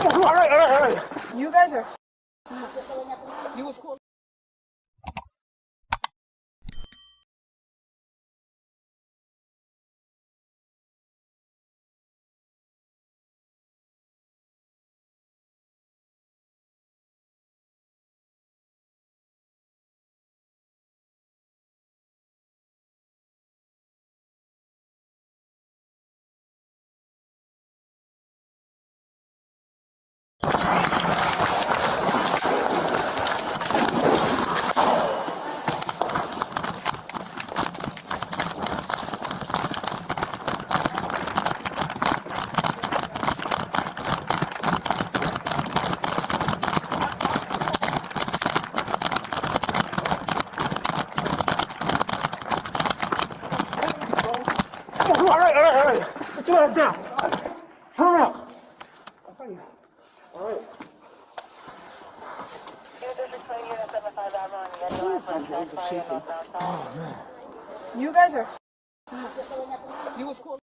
All right. You guys are. You was cool. All right. Put your hands down. Turn around. All right. You guys are. You was cool.